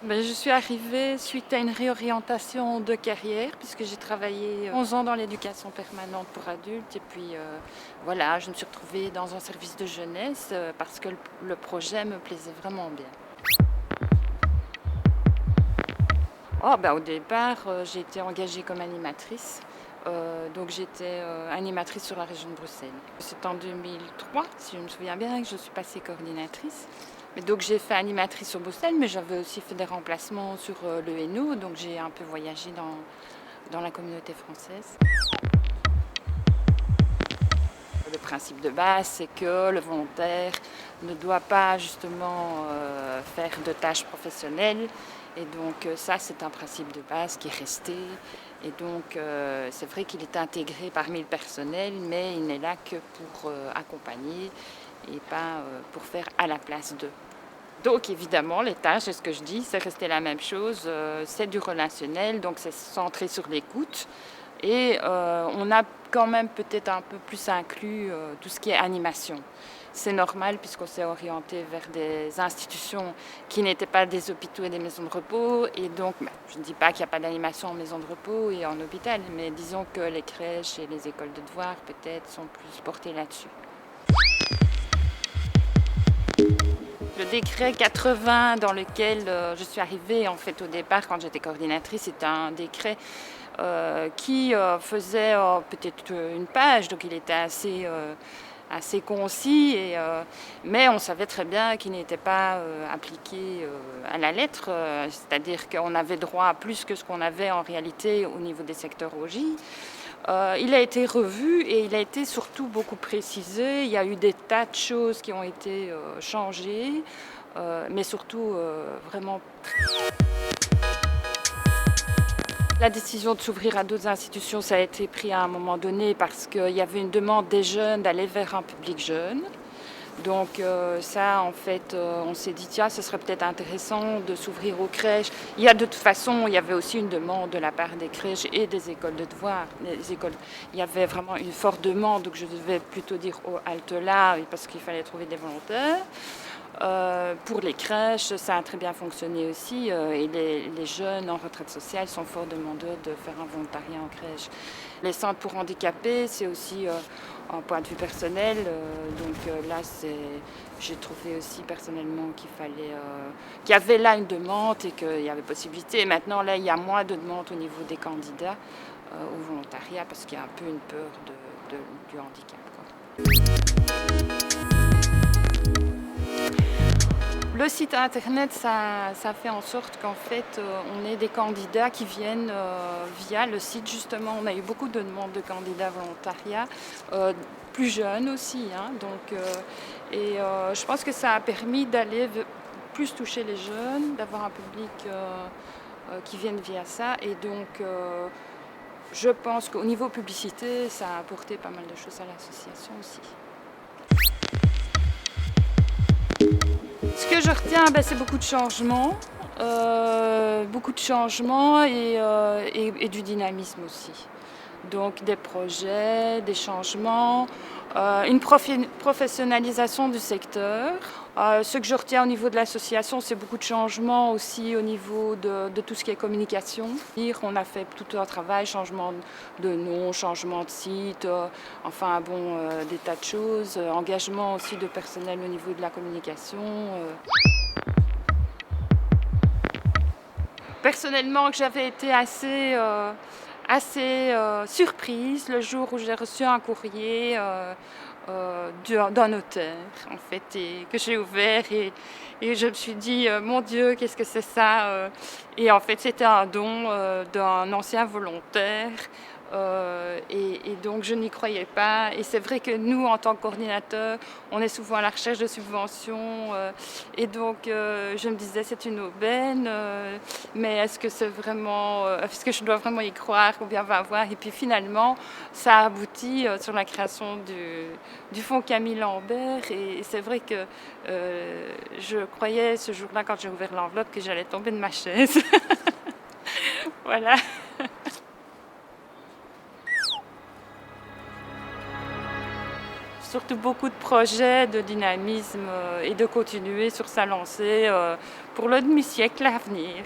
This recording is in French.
Je suis arrivée suite à une réorientation de carrière puisque j'ai travaillé 11 ans dans l'éducation permanente pour adultes et puis voilà, je me suis retrouvée dans un service de jeunesse parce que le projet me plaisait vraiment bien. Au départ, j'ai été engagée comme animatrice. Donc j'étais animatrice sur la région de Bruxelles. C'est en 2003, si je me souviens bien, que je suis passée coordinatrice. Mais donc j'ai fait animatrice sur Bruxelles, mais j'avais aussi fait des remplacements sur le Hainaut, donc j'ai un peu voyagé dans la communauté française. Le principe de base, c'est que le volontaire ne doit pas justement faire de tâches professionnelles. Et donc ça, c'est un principe de base qui est resté. Et donc c'est vrai qu'il est intégré parmi le personnel, mais il n'est là que pour accompagner et pas pour faire à la place d'eux. Donc évidemment, les tâches, c'est ce que je dis, c'est resté la même chose. C'est du relationnel, donc c'est centré sur l'écoute. Et on a quand même peut-être un peu plus inclus tout ce qui est animation. C'est normal puisqu'on s'est orienté vers des institutions qui n'étaient pas des hôpitaux et des maisons de repos. Et donc, je ne dis pas qu'il n'y a pas d'animation en maison de repos et en hôpital, mais disons que les crèches et les écoles de devoirs peut-être sont plus portées là-dessus. Le décret 80 dans lequel je suis arrivée en fait au départ quand j'étais coordinatrice, c'était un décret qui faisait peut-être une page, donc il était assez concis, mais on savait très bien qu'il n'était pas appliqué à la lettre, c'est-à-dire qu'on avait droit à plus que ce qu'on avait en réalité au niveau des secteurs OJ. Il a été revu et il a été surtout beaucoup précisé. Il y a eu des tas de choses qui ont été changées, mais surtout vraiment. La décision de s'ouvrir à d'autres institutions, ça a été pris à un moment donné parce qu'il y avait une demande des jeunes d'aller vers un public jeune. Donc ça, en fait, on s'est dit, tiens, ce serait peut-être intéressant de s'ouvrir aux crèches. Il y avait aussi une demande de la part des crèches et des écoles de devoirs. Il y avait vraiment une forte demande, donc je devais plutôt dire halte là, parce qu'il fallait trouver des volontaires. Pour les crèches, ça a très bien fonctionné aussi et les jeunes en retraite sociale sont fort demandeurs de faire un volontariat en crèche. Les centres pour handicapés, c'est aussi un point de vue personnel. J'ai trouvé aussi personnellement qu'il y avait là une demande et qu'il y avait possibilité. Et maintenant, là, il y a moins de demandes au niveau des candidats au volontariat parce qu'il y a un peu une peur du handicap, quoi. Le site internet, ça fait en sorte qu'en fait, on ait des candidats qui viennent via le site. Justement, on a eu beaucoup de demandes de candidats volontariat, plus jeunes aussi. Je pense que ça a permis d'aller plus toucher les jeunes, d'avoir un public qui vienne via ça. Et donc, je pense qu'au niveau publicité, ça a apporté pas mal de choses à l'association aussi. Ce que je retiens, c'est beaucoup de changements, et du dynamisme aussi. Donc des projets, des changements, une professionnalisation du secteur. Ce que je retiens au niveau de l'association, c'est beaucoup de changements aussi au niveau de tout ce qui est communication. On a fait tout un travail, changement de nom, changement de site, des tas de choses, engagement aussi de personnel au niveau de la communication. Personnellement, que j'avais été assez surprise le jour où j'ai reçu un courrier d'un notaire, en fait, et que j'ai ouvert et je me suis dit, mon Dieu, qu'est-ce que c'est ça? Et en fait, c'était un don d'un ancien volontaire. Et donc je n'y croyais pas. Et c'est vrai que nous, en tant que coordinateurs, on est souvent à la recherche de subventions. Et donc je me disais, c'est une aubaine, mais est-ce que je dois vraiment y croire ou bien va voir? Et puis finalement, ça a abouti sur la création du fonds Camille Lambert. Et c'est vrai que je croyais ce jour-là, quand j'ai ouvert l'enveloppe, que j'allais tomber de ma chaise. Voilà. surtout beaucoup de projets, de dynamisme et de continuer sur sa lancée pour le demi-siècle à venir.